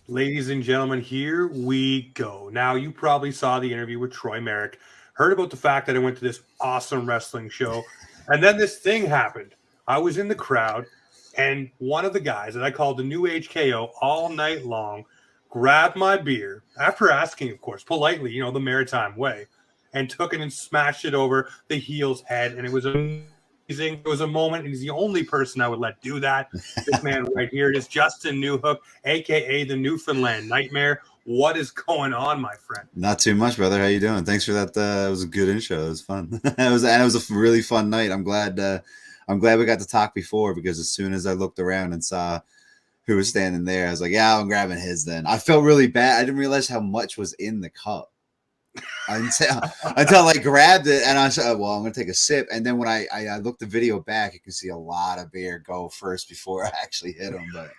Ladies and gentlemen, here we go. Now, you probably saw the interview with Troy Merrick, heard about the fact that I went to this awesome wrestling show, and then this thing happened. I was in the crowd, and one of the guys that I called the New Age KO all night long grabbed my beer, after asking, of course, politely, the maritime way, and took it and smashed it over the heel's head, and it was amazing. It was a moment, and he's the only person I would let do that. This man right here, it is Justin Newhook, a.k.a. the Newfoundland Nightmare. What is going on, my friend? Not too much, brother. How you doing? Thanks for that. It was a good intro. It was fun. it was a really fun night. I'm glad we got to talk before, because as soon as I looked around and saw who was standing there, I was like, yeah, I'm grabbing his then. I felt really bad. I didn't realize how much was in the cup. until I grabbed it, and I said, well, I'm going to take a sip. And then when I looked the video back, you can see a lot of beer go first before I actually hit him. But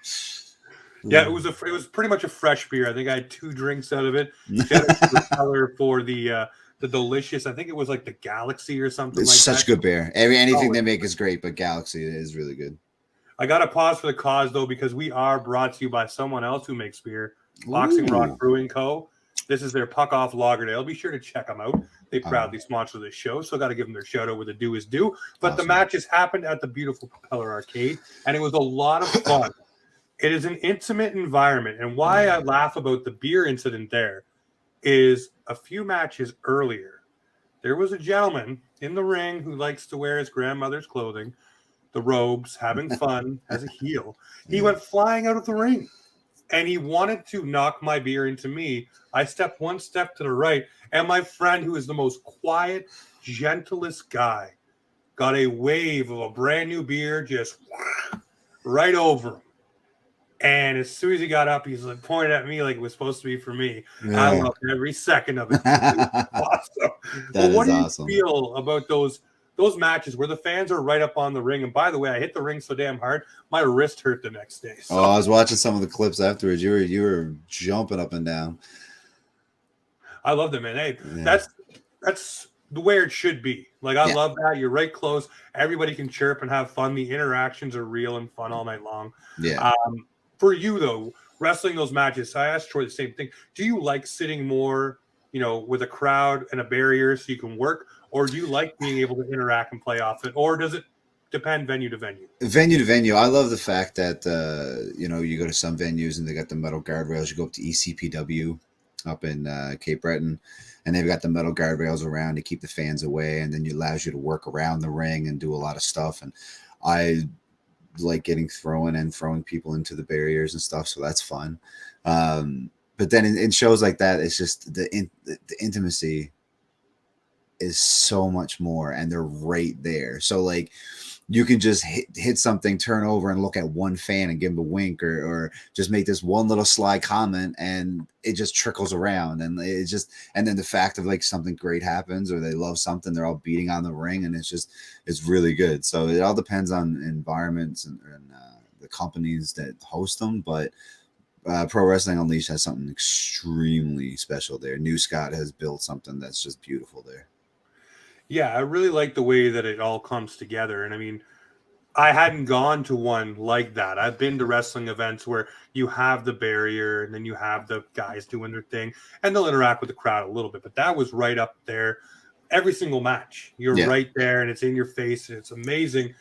yeah, it was pretty much a fresh beer. I think I had 2 drinks out of it. The color for the delicious, I think it was like the Galaxy or something. It's like such good beer. Anything they make is great, but Galaxy is really good. I got to pause for the cause, though, because we are brought to you by someone else who makes beer, Boxing Rock Brewing Co. This is their Puck Off Lagerdale. Be sure to check them out. They proudly sponsor this show, so got to give them their shout out where the due is due. But The matches happened at the beautiful Propeller Arcade, and it was a lot of fun. It is an intimate environment, and why I laugh about the beer incident there is a few matches earlier, there was a gentleman in the ring who likes to wear his grandmother's clothing, the robes, having fun as a heel. He went flying out of the ring, and he wanted to knock my beer into me. I stepped one step to the right, and my friend, who is the most quiet, gentlest guy, got a wave of a brand new beer just right over him. And as soon as he got up, he's like pointing at me like it was supposed to be for me. Yeah. I loved every second of it. It was awesome. But what do you feel about those matches where the fans are right up on the ring? And by the way, I hit the ring so damn hard, my wrist hurt the next day. So. I was watching some of the clips afterwards. You were jumping up and down. I love that, man. Hey, that's the way it should be. Like, I love that. You're right close. Everybody can chirp and have fun. The interactions are real and fun all night long. Yeah. For you, though, wrestling those matches, I asked Troy the same thing. Do you like sitting more, with a crowd and a barrier so you can work? Or do you like being able to interact and play off it? Or does it depend venue to venue? Venue to venue. I love the fact that, you go to some venues and they got the metal guardrails. You go up to ECPW up in Cape Breton, and they've got the metal guardrails around to keep the fans away, and then it allows you to work around the ring and do a lot of stuff. And I like getting throwing people into the barriers and stuff, so that's fun. But then in shows like that, it's just the intimacy is so much more, and they're right there. So like you can just hit something, turn over and look at one fan and give him a wink, or just make this one little sly comment, and it just trickles around. And and then the fact of like something great happens, or they love something, they're all beating on the ring, and it's really good. So it all depends on environments and the companies that host them. But Pro Wrestling Unleashed has something extremely special there. New Scott has built something that's just beautiful there. Yeah, I really like the way that it all comes together. And I mean, I hadn't gone to one like that. I've been to wrestling events where you have the barrier and then you have the guys doing their thing and they'll interact with the crowd a little bit. But that was right up there. Every single match, you're right there and it's in your face and it's amazing.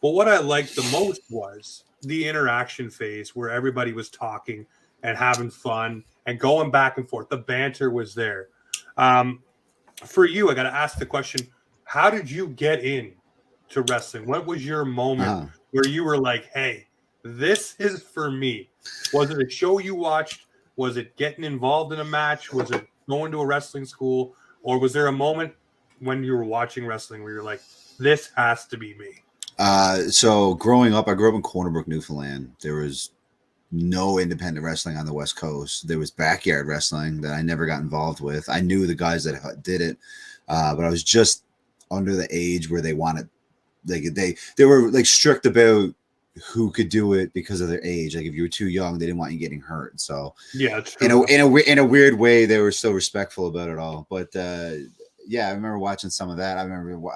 But what I liked the most was the interaction phase where everybody was talking and having fun and going back and forth. The banter was there. For you, I got to ask the question, how did you get in to wrestling? What was your moment where you were like, hey, this is for me? Was it a show you watched? Was it getting involved in a match? Was it going to a wrestling school? Or was there a moment when you were watching wrestling where you're like, this has to be me? So growing up, I grew up in Corner Brook, Newfoundland. There was no independent wrestling on the West Coast. There was backyard wrestling that I never got involved with. I knew the guys that did it, but I was just under the age where they wanted, like they were like strict about who could do it because of their age. Like if you were too young, they didn't want you getting hurt. So yeah, it's true. In a weird way, they were still respectful about it all. But yeah, I remember watching some of that. I remember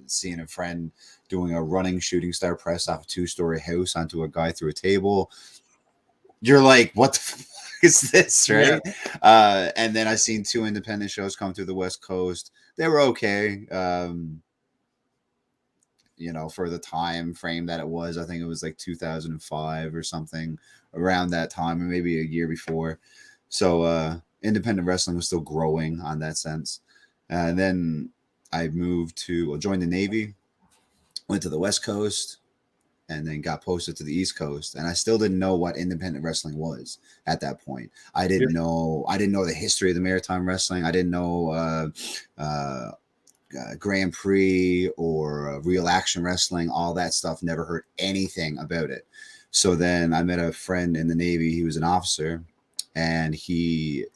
seeing a friend doing a running shooting star press off a 2-story house onto a guy through a table. You're like, what the fuck is this, right? Yeah. And then I seen 2 independent shows come through the West Coast. They were okay. You know, for the time frame that it was, I think it was like 2005 or something around that time, or maybe a year before. So independent wrestling was still growing on that sense. And then I joined the Navy, went to the West Coast, and then got posted to the East Coast. And I still didn't know what independent wrestling was at that point. I didn't know the history of the maritime wrestling. I didn't know Grand Prix or real action wrestling, all that stuff. Never heard anything about it. So then I met a friend in the Navy. He was an officer, and he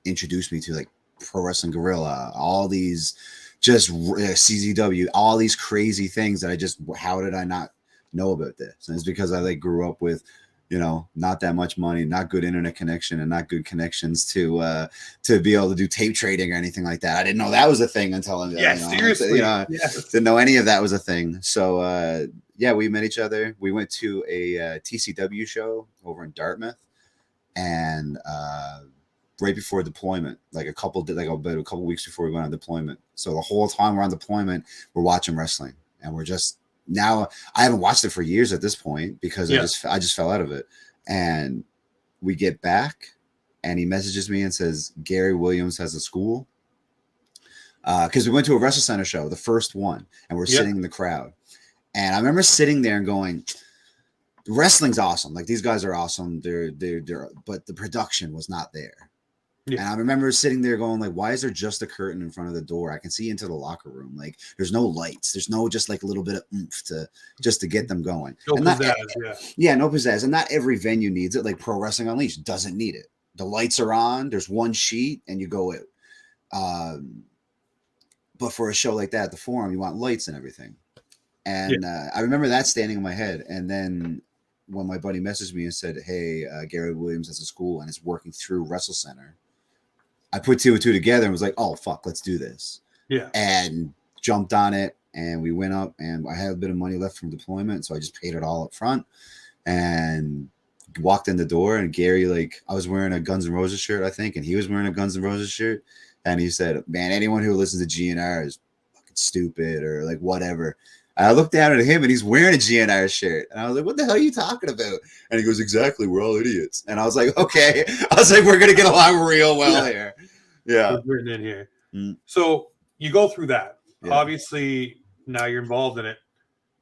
introduced me to like Pro Wrestling Guerrilla, all these just CZW, all these crazy things that how did I not know about this? And it's because I like grew up with, you know, not that much money, not good internet connection, and not good connections to be able to do tape trading or anything like that. I didn't know that was a thing until seriously, didn't know any of that was a thing. So yeah, we met each other. We went to a TCW show over in Dartmouth, and right before deployment, about a couple weeks before we went on deployment. So the whole time we're on deployment, we're watching wrestling, and we're just. Now I haven't watched it for years at this point because I just fell out of it. And we get back, and he messages me and says Gary Williams has a school, because we went to a Wrestle Center show, the first one, and we're sitting in the crowd. And I remember sitting there and going, wrestling's awesome. Like these guys are awesome. They're but the production was not there. Yeah. And I remember sitting there going like, why is there just a curtain in front of the door? I can see into the locker room. Like there's no lights. There's no just like a little bit of oomph to get them going. No pizzazz, no pizzazz. And not every venue needs it. Like Pro Wrestling Unleashed doesn't need it. The lights are on. There's one sheet and you go out. But for a show like that at the Forum, you want lights and everything. And I remember that standing in my head. And then when my buddy messaged me and said, hey, Gary Williams has a school and it's working through Wrestle Center, I put 2 and 2 together and was like, oh, fuck, let's do this. Yeah. And jumped on it, and we went up, and I had a bit of money left from deployment, so I just paid it all up front and walked in the door. And Gary, like, I was wearing a Guns N' Roses shirt, I think, and he was wearing a Guns N' Roses shirt. And he said, man, anyone who listens to GNR is fucking stupid or, like, whatever. And I looked down at him, and he's wearing a GNR shirt. And I was like, what the hell are you talking about? And he goes, exactly, we're all idiots. And I was like, okay. I was like, we're going to get along real well here. Yeah. It's written in here. So you go through that. Yeah. Obviously, now you're involved in it.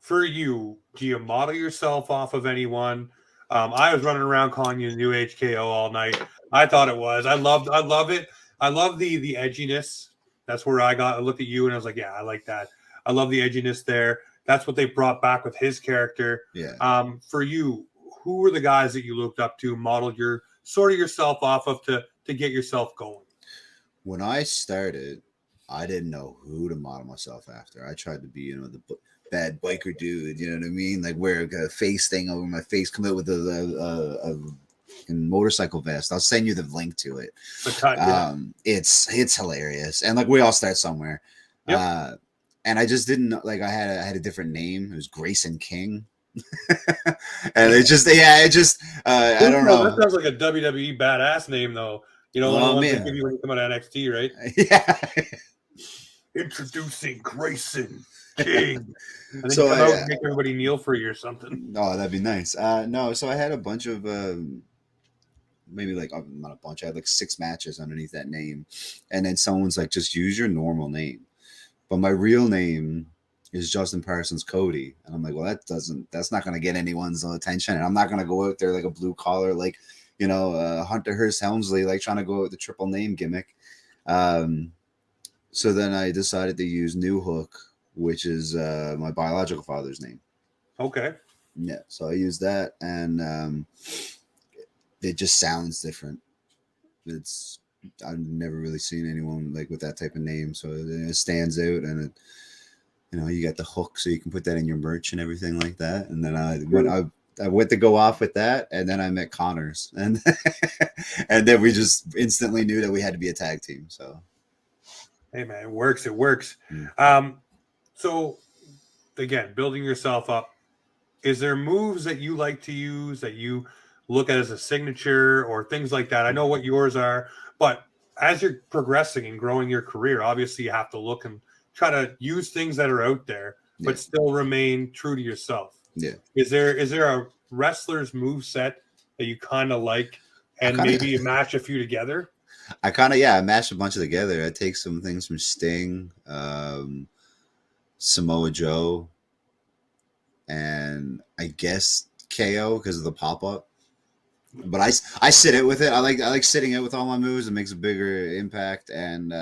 For you, do you model yourself off of anyone? I was running around calling you New HKO all night. I thought it was. I love it. I love the edginess. That's where I looked at you, and I was like, yeah, I like that. I love the edginess there. That's what they brought back with his character. Yeah. For you, who were the guys that you looked up to, modeled your sort of yourself off of to get yourself going? When I started, I didn't know who to model myself after. I tried to be, you know, the bad biker dude. You know what I mean? Like wear a face thing over my face, come out with a motorcycle vest. I'll send you the link to it. It's hilarious, and like we all start somewhere. Yep. And I just didn't like. I had a different name. It was Grayson King, and I don't know. That sounds like a WWE badass name, though. You know, one they give you when you come out of NXT, right? Yeah. Introducing Grayson King. And then so you come out and make everybody kneel for you or something. Oh, that'd be nice. No, so I had a bunch of maybe like not a bunch. I had like 6 matches underneath that name, and then someone's like, just use your normal name. But my real name is Justin Parsons Cody. And I'm like, well, that's not going to get anyone's attention. And I'm not going to go out there like a blue collar, like, you know, Hunter Hearst Helmsley, like trying to go with the triple name gimmick. So then I decided to use Newhook, which is my biological father's name. Okay. Yeah. So I used that. And it just sounds different. I've never really seen anyone like with that type of name, so it stands out, and you got the hook, so you can put that in your merch and everything like that. And then I went to go off with that, and then I met Connors, and and then we just instantly knew that we had to be a tag team. So, hey man, it works. So again, building yourself up. Is there moves that you like to use that you look at as a signature or things like that? I know what yours are, but as you're progressing and growing your career, obviously you have to look and try to use things that are out there, but still remain true to yourself. Yeah. Is there a wrestler's move set that you kind of like, and maybe you match a few together? I mashed a bunch of together. I take some things from Sting, Samoa Joe, and I guess KO because of the pop up. But I sit it with it. I like sitting it with all my moves. It makes a bigger impact, and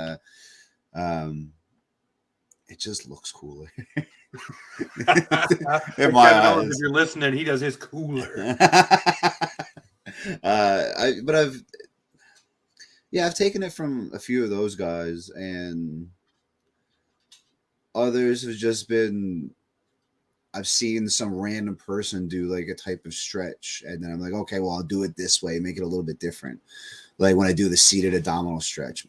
it just looks cooler. In my eyes. If you're listening, he does his cooler. I've taken it from a few of those guys, and others have just been. I've seen some random person do like a type of stretch, and then I'm like, okay, well, I'll do it this way, make it a little bit different. Like when I do the seated abdominal stretch,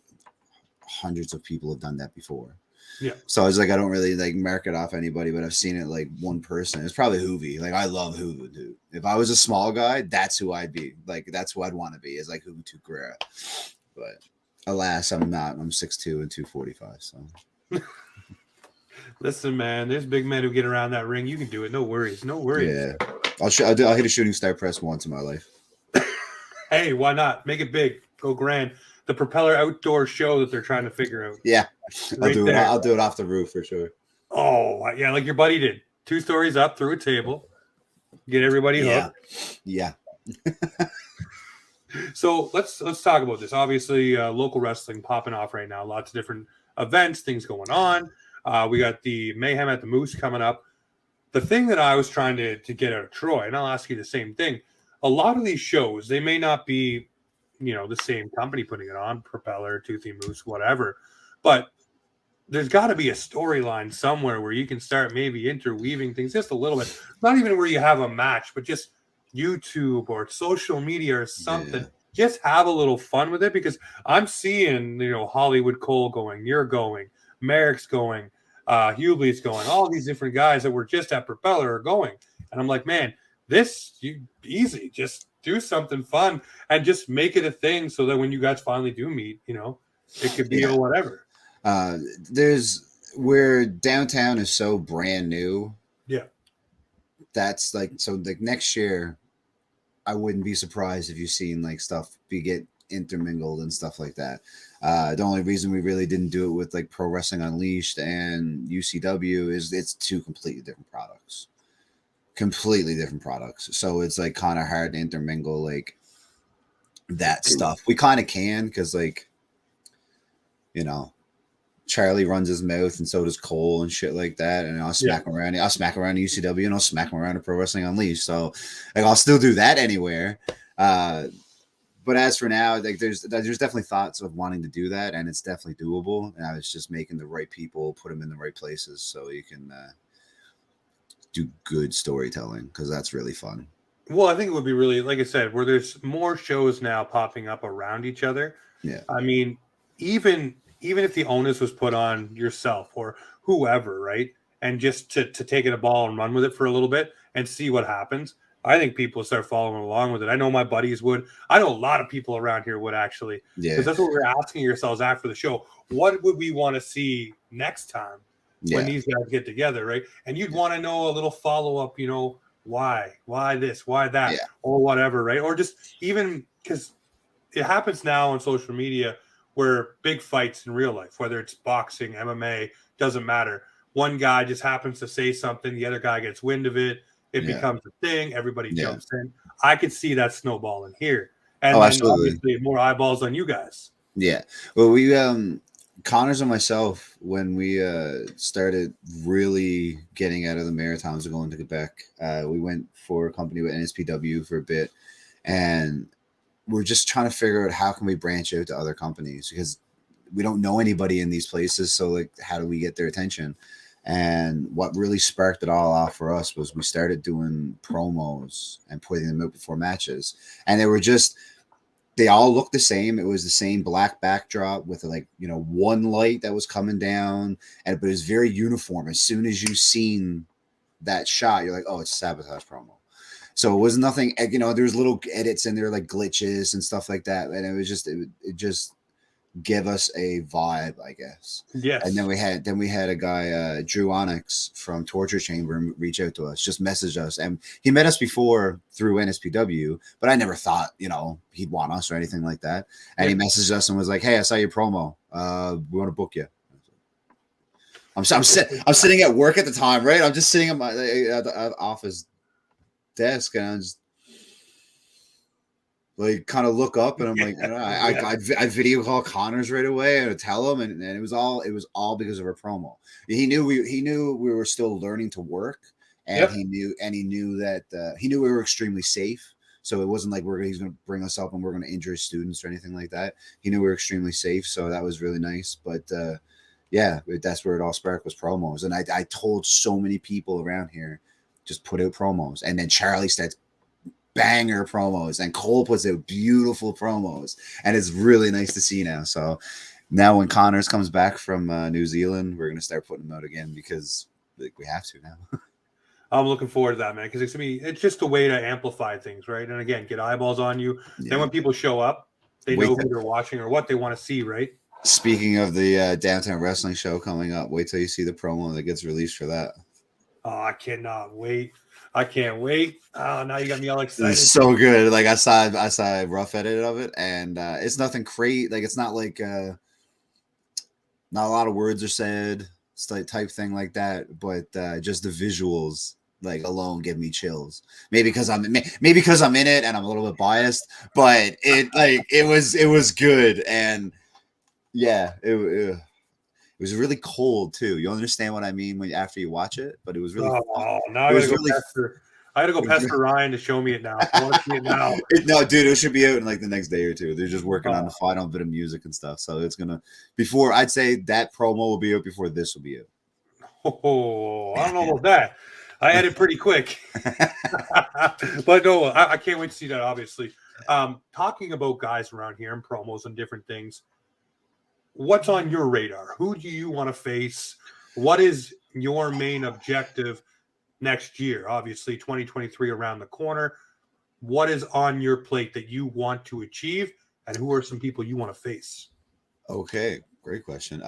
hundreds of people have done that before. Yeah. So I was like, I don't really like mark it off anybody, but I've seen it like one person. It's probably Hoovy. Like I love Hoovy, dude. If I was a small guy, that's who I'd be. Like that's who I'd want to be, is like Hoovy Tukurera. But alas, I'm not. I'm 6'2" and 245. So. Listen, man, there's big men who get around that ring. You can do it. No worries. Yeah, I'll hit a shooting star press once in my life. Hey, why not? Make it big. Go grand. The propeller outdoor show that they're trying to figure out. Yeah, I'll do it. I'll do it off the roof for sure. Oh, yeah, like your buddy did. 2 stories up through a table. Get everybody hooked. Yeah. So let's talk about this. Obviously, local wrestling popping off right now. Lots of different events, things going on. We got the Mayhem at the Moose coming up. The thing that I was trying to get out of Troy, and I'll ask you the same thing. A lot of these shows, they may not be, the same company putting it on, Propeller, Toothy Moose, whatever. But there's got to be a storyline somewhere where you can start maybe interweaving things just a little bit. Not even where you have a match, but just YouTube or social media or something. Yeah. Just have a little fun with it, because I'm seeing, Hollywood Cole going, you're going, Merrick's going, Hubleigh's going, all these different guys that were just at Propeller are going. And I'm like, man, easy. Just do something fun and just make it a thing so that when you guys finally do meet, it could be or whatever. Where downtown is so brand new. Yeah. That's like next year, I wouldn't be surprised if you've seen like stuff get intermingled and stuff like that. The only reason we really didn't do it with like Pro Wrestling Unleashed and UCW is it's two completely different products. So it's like kind of hard to intermingle like that stuff. We kind of can, because like, Charlie runs his mouth and so does Cole and shit like that. And I'll smack him around. I'll smack him around UCW and I'll smack him around at Pro Wrestling Unleashed. So like I'll still do that anywhere. But as for now, like there's definitely thoughts of wanting to do that, and it's definitely doable. And I was just making the right people, put them in the right places, so you can do good storytelling, because that's really fun. Well, I think it would be really, like I said, where there's more shows now popping up around each other. Yeah. I mean, even if the onus was put on yourself or whoever, right, and just to take it a ball and run with it for a little bit and see what happens, I think people start following along with it. I know my buddies would. I know a lot of people around here would actually. Yeah. Because that's what we're asking yourselves after the show. What would we want to see next time when these guys get together, right? And you'd want to know a little follow-up, why this, why that, or whatever, right? Or just even because it happens now on social media where big fights in real life, whether it's boxing, MMA, doesn't matter. One guy just happens to say something, the other guy gets wind of it. It becomes a thing. Everybody jumps in. I could see that snowballing here. And then obviously more eyeballs on you guys. Yeah. Well, we, Connors and myself, when we started really getting out of the Maritimes and going to Quebec, we went for a company with NSPW for a bit. And we're just trying to figure out how can we branch out to other companies, because we don't know anybody in these places. So like, how do we get their attention? And what really sparked it all off for us was we started doing promos and putting them out before matches. And they all looked the same. It was the same black backdrop with like, one light that was coming down, but it was very uniform. As soon as you seen that shot, you're like, oh, it's a Sabotage promo. So it was nothing, there's little edits in there, like glitches and stuff like that. And it just give us a vibe, I guess. Yes. And then we had a guy, Drew Onyx from Torture Chamber, reach out to us, just message us. And he met us before through NSPW, but I never thought, he'd want us or anything like that. And he messaged us and was like, hey, I saw your promo. We want to book you. I'm sitting at work at the time, right? I'm just sitting at the office desk, and I'm just like kind of look up, and I'm like, I video call Connors right away and I tell him, and it was all because of our promo. He knew we were still learning to work, and he knew that he knew we were extremely safe. So it wasn't like he's going to bring us up and we're going to injure students or anything like that. He knew we were extremely safe, so that was really nice. But that's where it all sparked, was promos, and I told so many people around here, just put out promos, and then Charlie starts banger promos, and Cole puts out beautiful promos, and it's really nice to see now. So now when Connors comes back from New Zealand, we're going to start putting them out again, because we have to now. I'm looking forward to that, man, because it's just a way to amplify things, right? And again, get eyeballs on you. Yeah. Then when people show up, they know who they're watching or what they want to see, right? Speaking of the Downtown Wrestling show coming up, wait till you see the promo that gets released for that. Oh, I cannot wait. I can't wait. Oh, now you got me all excited. It's so good. Like I saw a rough edit of it, and it's nothing crazy. Like it's not like not a lot of words are said, type thing like that. But just the visuals, like alone, give me chills. Maybe because I'm in it and I'm a little bit biased, but it was good, and yeah, it was really cold too. You understand what I mean after you watch it, but it was really. Oh, now I gotta go pester Ryan to show me it now. I want to see it now. No, dude, it should be out in like the next day or two. They're just working on the final bit of music and stuff, so it's gonna I'd say that promo will be out before this will be out. Oh, I don't know about that. I had it pretty quick, but no, I can't wait to see that. Obviously, talking about guys around here and promos and different things. What's on your radar? Who do you want to face? What is your main objective next year? Obviously, 2023 around the corner. What is on your plate that you want to achieve, and who are some people you want to face? Okay, great question.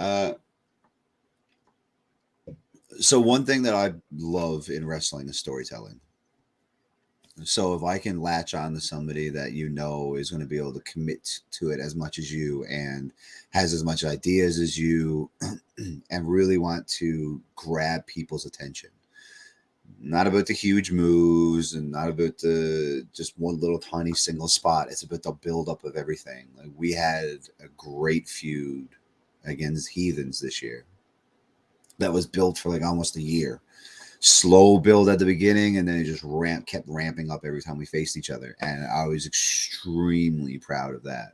So one thing that I love in wrestling is storytelling. So if I can latch on to somebody that is going to be able to commit to it as much as you and has as much ideas as you and really want to grab people's attention. Not about the huge moves and not about the just one little tiny single spot. It's about the buildup of everything. Like we had a great feud against Heathens this year that was built for like almost a year. Slow build at the beginning, and then it just kept ramping up every time we faced each other, and I was extremely proud of that.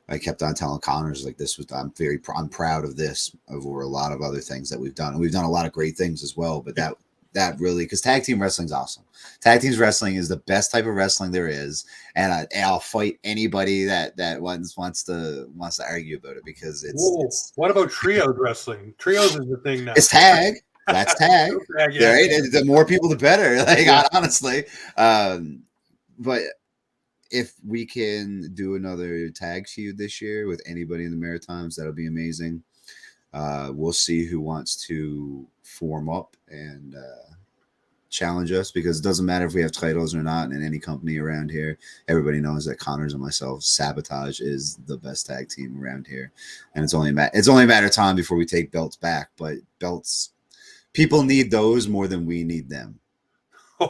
I kept on telling Connors like I'm proud of this over a lot of other things that we've done, and we've done a lot of great things as well. But that really, because tag team wrestling is awesome. Tag team wrestling is the best type of wrestling there is, and I'll fight anybody that wants to argue about it, because it's. What about trios wrestling? Trios is the thing now. It's tag. That's tag. Right? The more people, the better. Honestly. But if we can do another tag feud this year with anybody in the Maritimes, that'll be amazing. We'll see who wants to form up and challenge us, because it doesn't matter if we have titles or not in any company around here. Everybody knows that Connors and myself, Sabotage, is the best tag team around here, and it's only a matter of time before we take belts back. But belts. People need those more than we need them. There's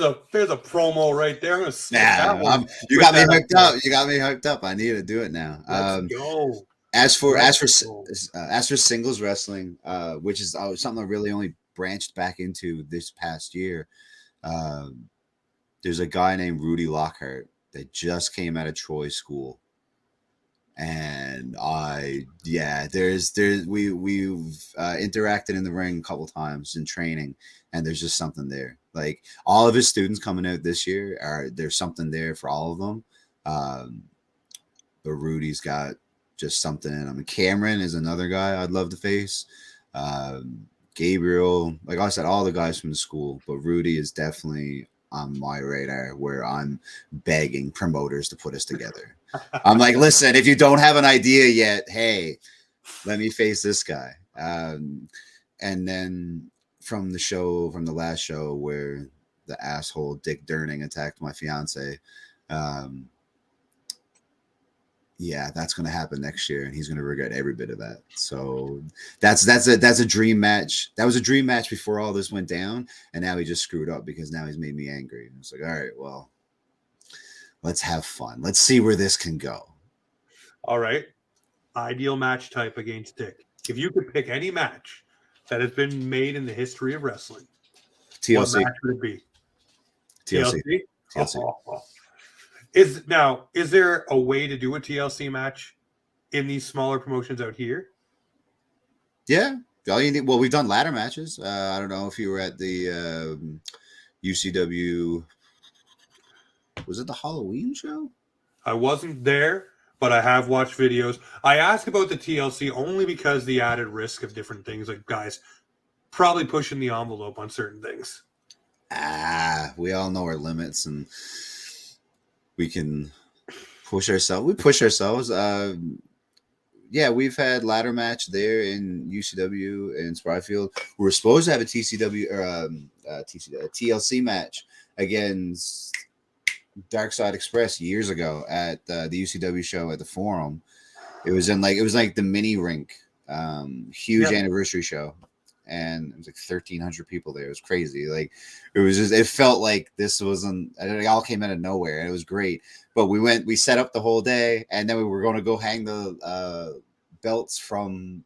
a promo right there. You got me hooked up. You got me hooked up. I need to do it now. Let's go. As for singles wrestling, which is something I really only branched back into this past year, there's a guy named Rudy Lockhart that just came out of Troy School. And we've interacted in the ring a couple times in training, and there's just something there. Like all of his students coming out this year there's something there for all of them. But Rudy's got just something in him. Cameron is another guy I'd love to face. Gabriel, like I said, all the guys from the school, but Rudy is definitely on my radar where I'm begging promoters to put us together. I'm like, listen, if you don't have an idea yet, hey, let me face this guy. And then from the last show where the asshole Dick Durning attacked my fiance, that's going to happen next year, and he's going to regret every bit of that. So that's a dream match. That was a dream match before all this went down, and now he just screwed up because now he's made me angry. It's like, all right, well, let's have fun. Let's see where this can go. All right. Ideal match type against Dick. If you could pick any match that has been made in the history of wrestling, TLC. what match would it be? TLC. Oh. Is there a way to do a TLC match in these smaller promotions out here? Yeah. Well, we've done ladder matches. I don't know if you were at the UCW. Was it the Halloween show? I wasn't there, but I have watched videos. I ask about the TLC only because the added risk of different things, like guys probably pushing the envelope on certain things. We all know our limits, and we can push ourselves. We push ourselves. We've had ladder match there in UCW in Spryfield. We were supposed to have a TCW or a TLC match against Dark Side Express years ago at the UCW show at the Forum. It was like the mini rink, huge anniversary show, and it was like 1,300 people there. It was crazy. Like it felt like this wasn't. It all came out of nowhere, and it was great. But we set up the whole day, and then we were going to go hang the belts from.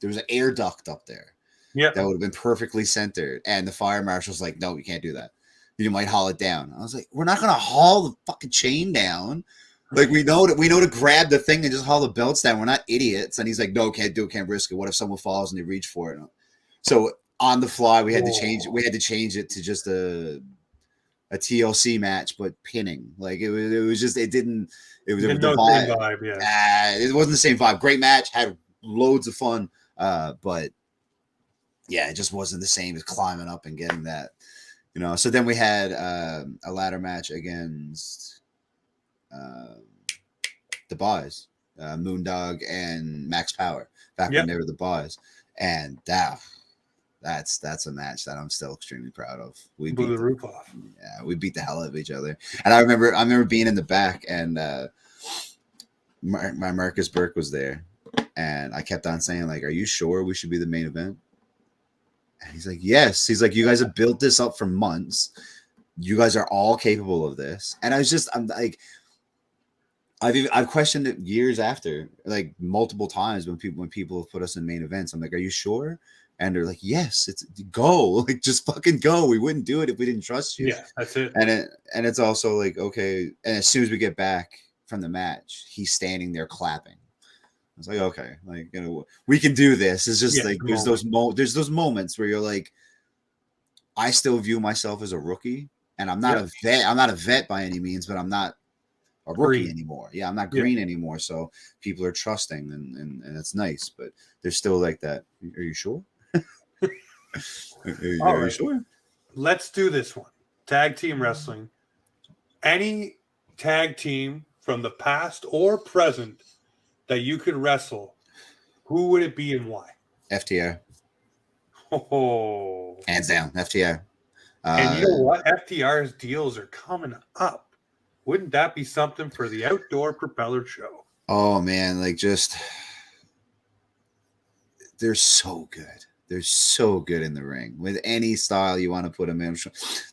There was an air duct up there. Yeah, that would have been perfectly centered, and the fire marshal's like, "No, you can't do that. You might haul it down." I was like, "We're not going to haul the fucking chain down. Like we know to grab the thing and just haul the belts down. We're not idiots." And he's like, "No, can't do it. Can't risk it. What if someone falls and they reach for it?" So on the fly, we had to change it. We had to change it to just a TLC match, but pinning. Like it was just it didn't. It was the vibe. Same vibe. Yeah, it wasn't the same vibe. Great match, had loads of fun, but yeah, it just wasn't the same as climbing up and getting that. So then we had a ladder match against the Boys, Moondog and Max Power, back when they were the Boys, and that's a match that I'm still extremely proud of. We blew the roof off. Yeah, we beat the hell out of each other, and I remember being in the back, and my Marcus Burke was there, and I kept on saying, like, "Are you sure we should be the main event?" And he's like, "Yes." He's like, "You guys have built this up for months. You guys are all capable of this." And I'm like, I've questioned it years after, like multiple times when people have put us in main events. I'm like, "Are you sure?" And they're like, "Yes, it's go. Like, just fucking go. We wouldn't do it if we didn't trust you." Yeah, that's it. And it's also like, okay. And as soon as we get back from the match, he's standing there clapping. I was like, okay, like, we can do this. It's just like there's those moments where you're like, I still view myself as a rookie, and I'm not a vet. I'm not a vet by any means, but I'm not a rookie anymore. Yeah, I'm not green anymore. So people are trusting, and it's nice. But there's still like that. Are you sure? Are you sure? Let's do this one. Tag team wrestling. Any tag team from the past or present that you could wrestle, who would it be and why? FTR. Oh, hands down, FTR. And you know what? FTR's deals are coming up. Wouldn't that be something for the Outdoor Propeller Show? Oh man, like just they're so good. They're so good in the ring with any style you want to put them in.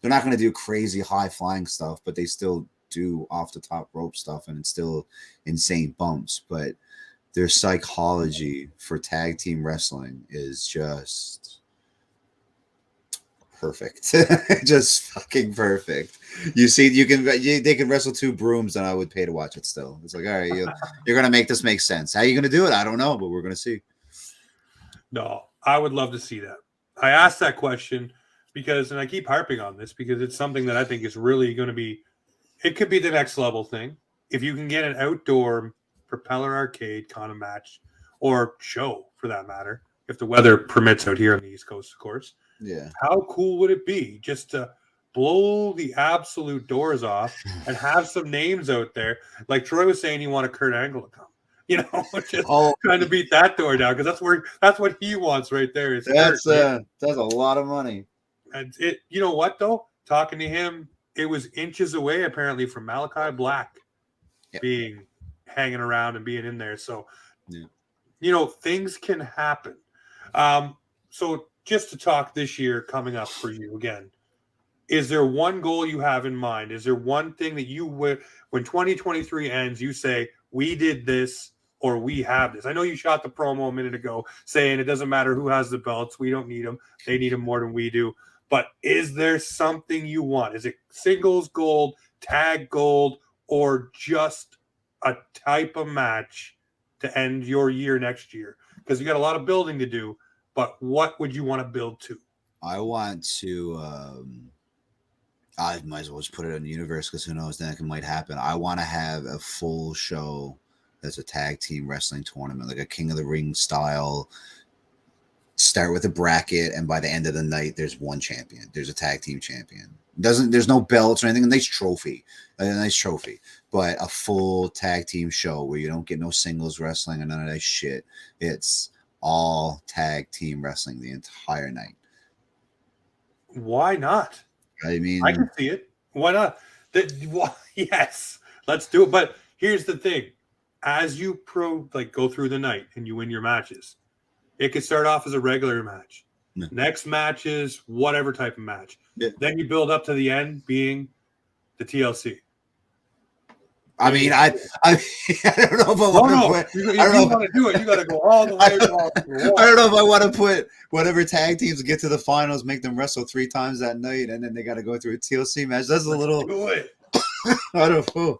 They're not going to do crazy high flying stuff, but they still do off the top rope stuff, and it's still insane bumps. But their psychology for tag team wrestling is just perfect. Just fucking perfect. They can wrestle 2 brooms and I would pay to watch it still. It's like, all right, you're going to make this make sense. How are you going to do it? I don't know, but we're going to see. No, I would love to see that. I asked that question because, and I keep harping on this because it's something that I think is really going to be, it could be the next level thing. If you can get an outdoor propeller arcade kind of match or show for that matter, if the weather permits out here on the East Coast, of course. Yeah. How cool would it be just to blow the absolute doors off and have some names out there? Like Troy was saying, you want a Kurt Angle to come. Just trying to beat that door down because that's what he wants right there. That's a lot of money. And it, you know what though? Talking to him, it was inches away apparently from Malachi Black being hanging around and being in there. So, things can happen. So just to talk this year coming up for you again, is there one goal you have in mind? Is there one thing that you would, when 2023 ends, you say, we did this or we have this? I know you shot the promo a minute ago saying it doesn't matter who has the belts. We don't need them. They need them more than we do. But is there something you want? Is it singles gold, tag gold, or just a type of match to end your year next year? Because you got a lot of building to do. But what would you want to build to? I want to, I might as well just put it in the universe because who knows, then it might happen. I want to have a full show that's a tag team wrestling tournament, like a King of the Ring style. Start with a bracket, and by the end of the night, there's one champion. There's a tag team champion. There's no belts or anything. A nice trophy, but a full tag team show where you don't get no singles wrestling and none of that shit. It's all tag team wrestling the entire night. Why not? I mean, I can see it. Why not? Yes, let's do it. But here's the thing: as you go through the night and you win your matches, it could start off as a regular match. Yeah. Next match is whatever type of match. Yeah. Then you build up to the end being the TLC. I mean, I don't know if I want to put. If you want to do it, you got to go all the way. I don't know if I want to put whatever tag teams get to the finals, make them wrestle 3 times that night, and then they got to go through a TLC match. That's a little. Do it. I don't know.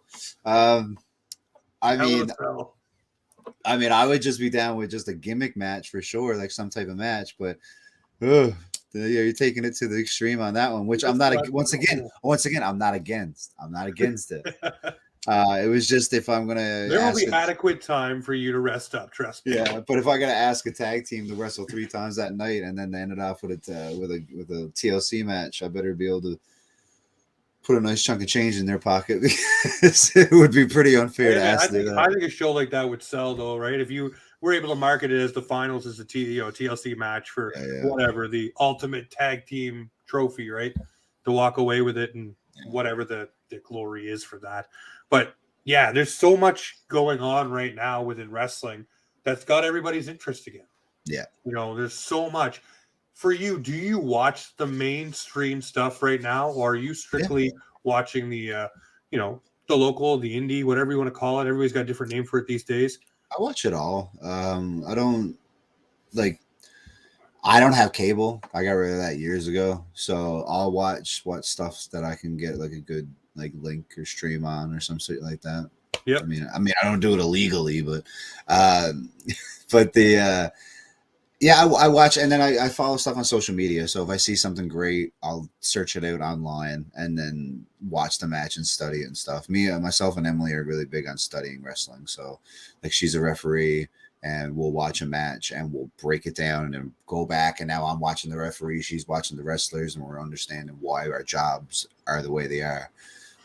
I mean, I would just be down with just a gimmick match for sure, like some type of match. But you're taking it to the extreme on that one, which I'm not. Once again, I'm not against. I'm not against it. It was just if I'm gonna. There will be adequate time for you to rest up. Trust me. Yeah, but if I gotta ask a tag team to wrestle 3 times that night and then they ended off with a TLC match, I better be able to put a nice chunk of change in their pocket because it would be pretty unfair to ask them. I think a show like that would sell though, right? If you were able to market it as the finals as a TLC match for whatever the ultimate tag team trophy, right? To walk away with it and whatever the glory is for that. But yeah, there's so much going on right now within wrestling that's got everybody's interest again. Yeah. There's so much. For you, do you watch the mainstream stuff right now, or are you strictly watching the local, the indie, whatever you want to call it? Everybody's got a different name for it these days. I watch it all. I don't have cable. I got rid of that years ago. So I'll watch what stuff that I can get like a good link or stream on or some shit like that. Yeah. I mean, I don't do it illegally, but I watch, and then I follow stuff on social media. So if I see something great, I'll search it out online and then watch the match and study it and stuff. Myself and Emily are really big on studying wrestling. So she's a referee and we'll watch a match and we'll break it down and then go back. And now I'm watching the referee, she's watching the wrestlers, and we're understanding why our jobs are the way they are.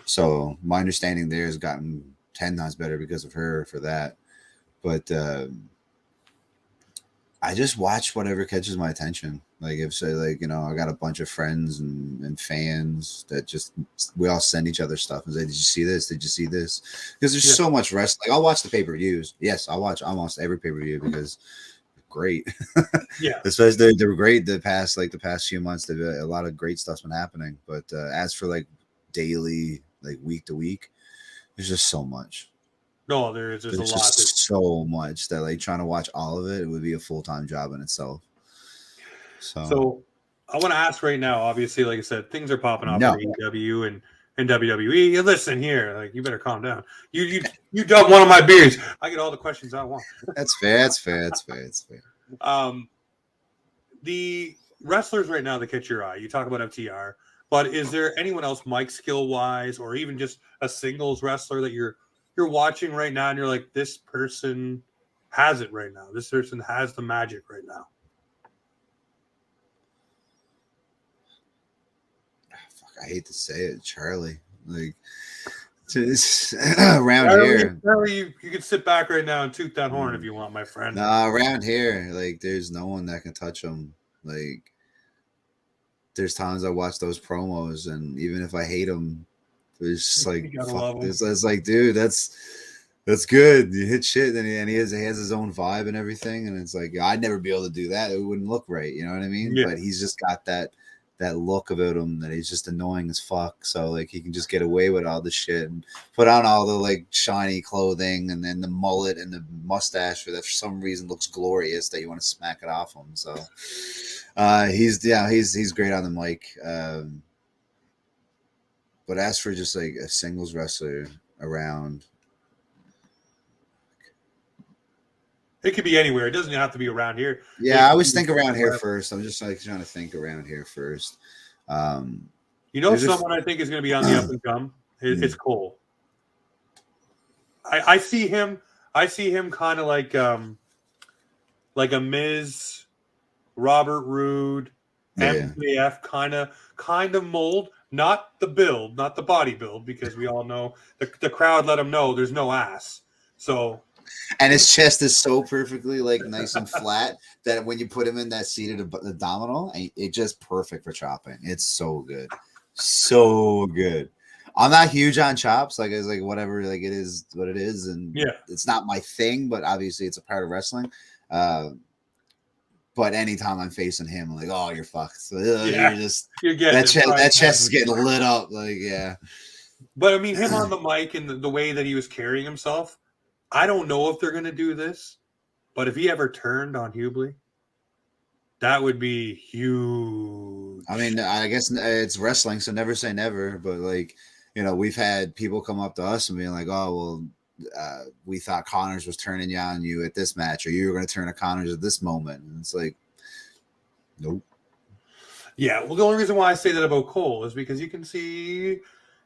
So my understanding there has gotten 10 times better because of her for that. But I just watch whatever catches my attention. I got a bunch of friends and fans that we all send each other stuff and say, did you see this? Did you see this? Because there's so much wrestling. I'll watch the pay-per-views. Yes, I'll watch almost every pay-per-view because they're great. Yeah. Especially they were great the past few months. A lot of great stuff's been happening. But as for daily, week to week, there's just so much. No, there's a lot. So much that trying to watch all of it would be a full-time job in itself. So I want to ask right now. Obviously, like I said, things are popping off No, with AEW and WWE. You listen here, like you better calm down. You dumped one of my beers. I get all the questions I want. that's fair. That's fair. That's fair. That's fair. Um, the wrestlers right now that catch your eye. You talk about FTR, but is there anyone else, mic skill wise, or even just a singles wrestler that you're watching right now, and you're like, this person has it right now. This person has the magic right now. I hate to say it, Charlie. Like, just around here. Charlie, you can sit back right now and toot that horn if you want, my friend. Nah, around here, like, there's no one that can touch him. Like, there's times I watch those promos, and even if I hate them, it's just like, fuck this. It's like, dude, that's good. You hit shit, and he has his own vibe and everything, and it's like, I'd never be able to do that. It wouldn't look right. You know what I mean? Yeah. But he's just got that look about him that he's just annoying as fuck. So like he can just get away with all the shit and put on all the like shiny clothing and then the mullet and the mustache that for some reason looks glorious that you want to smack it off him. So he's great on the mic. But as for just like a singles wrestler around, it could be anywhere. It doesn't have to be around here. Yeah, I always think around here first. I'm just like trying to think around here first. You know, someone I think is going to be on the up and come. It's Cole. I see him. I see him kind of like a Miz, Robert Roode, MJF kind of mold. Not the build, not the body build, because we all know the crowd let him know there's no ass. So. And his chest is so perfectly like nice and flat that when you put him in that seated abdominal, it's just perfect for chopping. It's so good, so good. I'm not huge on chops, like it's like whatever, like it is what it is, and it's not my thing. But obviously, it's a part of wrestling. But anytime I'm facing him, I'm like, oh, you're fucked. So, you're getting that chest is getting lit up, like But I mean, him on the mic and the way that he was carrying himself. I don't know if they're going to do this, but if he ever turned on Hubley, that would be huge. I mean, I guess it's wrestling, so never say never. But like, you know, we've had people come up to us and being like, "Oh, well, we thought Connors was turning on you at this match, or you were going to turn to Connors at this moment." And it's like, nope. Yeah, well, the only reason why I say that about Cole is because you can see.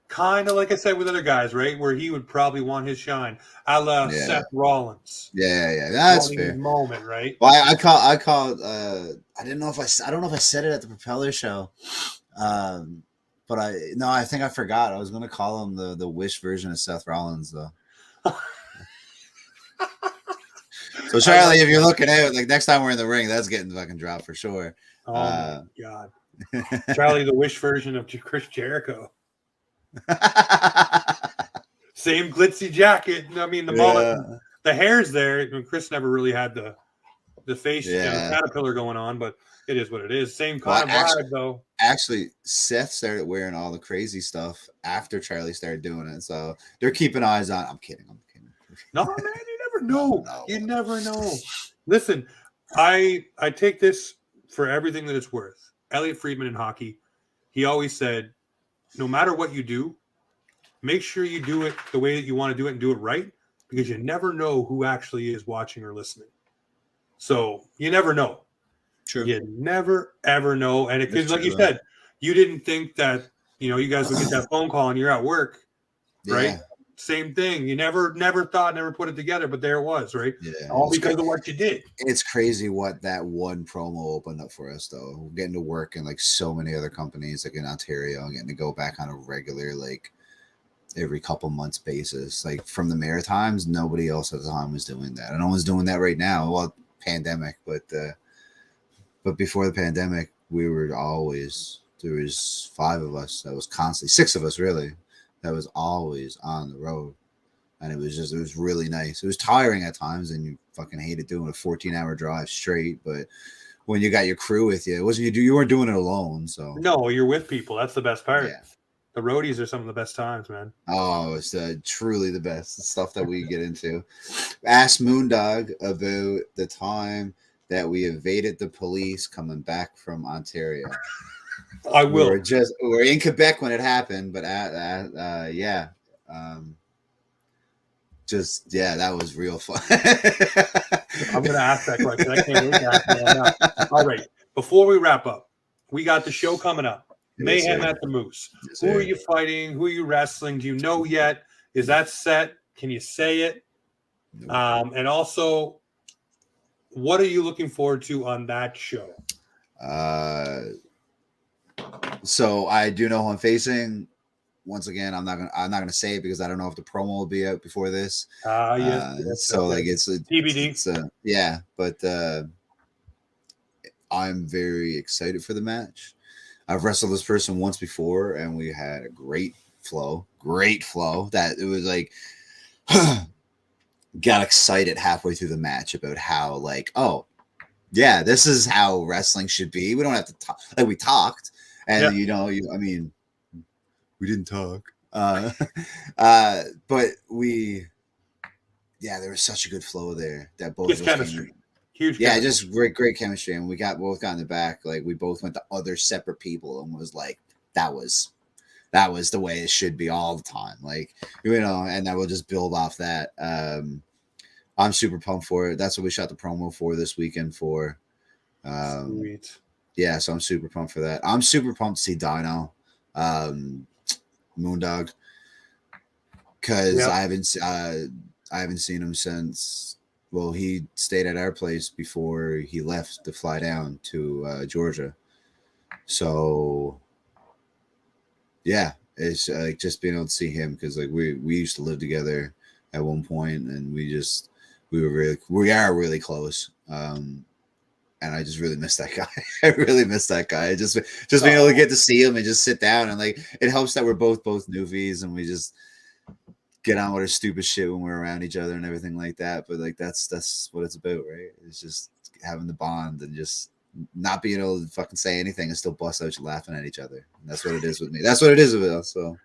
Kind of like I said with other guys, right? Where he would probably want his shine, a la Seth Rollins. Yeah, that's fair. Moment, right? Well, I called. I don't know if I said it at the Propeller show, but I think I forgot. I was going to call him the Wish version of Seth Rollins, though. So Charlie, if you're looking at it, like next time we're in the ring, that's getting fucking dropped for sure. Oh my god, Charlie, the Wish version of Chris Jericho. Same glitzy jacket. I mean, the mullet, the hair's there. I mean, Chris never really had the face caterpillar going on, but it is what it is. Same kind of vibe, though. Actually, Seth started wearing all the crazy stuff after Charlie started doing it, so they're keeping eyes on. I'm kidding. No, man, you never know. You never know. Listen, I take this for everything that it's worth. Elliot Friedman in hockey, he always said, no matter what you do, make sure you do it the way that you want to do it and do it right, because you never know who actually is watching or listening. So you never know. True. You never, ever know. And because, like you said, you didn't think that, you guys would get that phone call and you're at work, right? Same thing. You never thought, never put it together, but there it was, right? Yeah. All because of what you did. It's crazy what that one promo opened up for us, though. Getting to work in like so many other companies, like in Ontario, and getting to go back on a regular, like every couple months basis. Like from the Maritimes, nobody else at the time was doing that. And no one's doing that right now. Well, pandemic, but before the pandemic, there was 5 of us that was constantly, 6 of us really, that was always on the road. And it was really nice. It was tiring at times and you fucking hated doing a 14-hour drive straight. But when you got your crew with you, you weren't doing it alone. So no, you're with people. That's the best part. Yeah. The roadies are some of the best times, man. Oh, it's truly the best. The stuff that we get into. Ask Moondog about the time that we evaded the police coming back from Ontario. I will. We're in Quebec when it happened, but yeah. That was real fun. I'm going to ask that question. I can't wait to ask you that now. All right. Before we wrap up, we got the show coming up. Yes, Mayhem sir. at the Moose. Yes, Who sir. are you fighting? Who are you wrestling? Do you know yet? Is that set? Can you say it? And also, what are you looking forward to on that show? So I do know who I'm facing. Once again, I'm not gonna say it because I don't know if the promo will be out before this. Yes. So okay. like it's a TBD. Yeah, but I'm very excited for the match. I've wrestled this person once before, and we had a great flow. That it was like got excited halfway through the match about how like, oh yeah, this is how wrestling should be. We don't have to talk. Like we talked, and I mean, we didn't talk. But there was such a good flow there that both Just of us chemistry. Huge. Yeah, chemistry. just great chemistry, and we both got in the back. Like we both went to other separate people, and was like, that was the way it should be all the time. Like and then we'll just build off that. I'm super pumped for it. That's what we shot the promo for this weekend for. Sweet. Yeah, so I'm super pumped for that. I'm super pumped to see Dino, Moondog, because I haven't seen him since. Well, he stayed at our place before he left to fly down to Georgia. So, yeah, it's like just being able to see him because like we used to live together at one point, and we are really close. And I just really miss that guy. I really miss that guy. Just being able to get to see him and just sit down, and like it helps that we're both newbies, and we just get on with our stupid shit when we're around each other and everything like that. But like that's what it's about, right? It's just having the bond and just not being able to fucking say anything and still bust out you laughing at each other. And that's what it is with me. That's what it is with us. So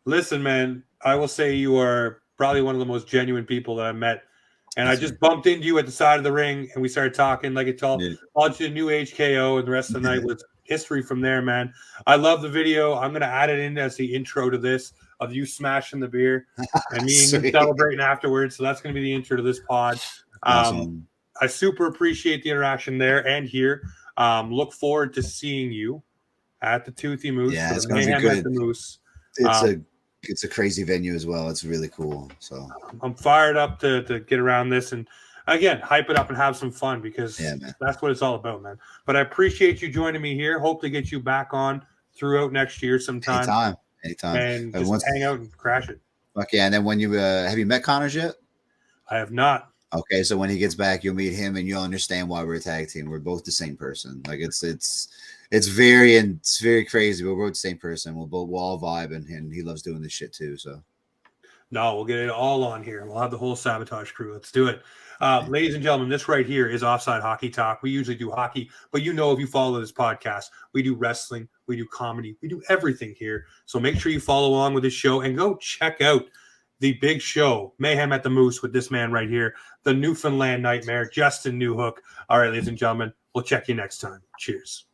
listen, man, I will say you are probably one of the most genuine people that I've met. And I just bumped into you at the side of the ring, and we started talking like it's all to the new HKO, and the rest of the night was history from there, man. I love the video. I'm going to add it in as the intro to this of you smashing the beer and me and you celebrating afterwards. So that's going to be the intro to this pod. Awesome. I super appreciate the interaction there and here. Look forward to seeing you at the Toothy Moose. Yeah, it's going to be good. At the Moose. It's a crazy venue as well. It's really cool. So I'm fired up to get around this and again hype it up and have some fun because that's what it's all about, man. But I appreciate you joining me here. Hope to get you back on throughout next year sometime. Anytime. And just hang out and crash it. Okay, and then when you have you met Connors yet? I have not. Okay, so when he gets back, you'll meet him and you'll understand why we're a tag team. We're both the same person. Like it's very crazy, but we're both the same person. We'll all vibe, and he loves doing this shit too. So no, we'll get it all on here. We'll have the whole Sabotage crew. Let's do it. Ladies and gentlemen, this right here is Offside Hockey Talk. We usually do hockey, but if you follow this podcast, we do wrestling, we do comedy, we do everything here. So make sure you follow along with this show and go check out the big show, Mayhem at the Moose, with this man right here, the Newfoundland Nightmare, Justin Newhook. All right, ladies and gentlemen, we'll check you next time. Cheers.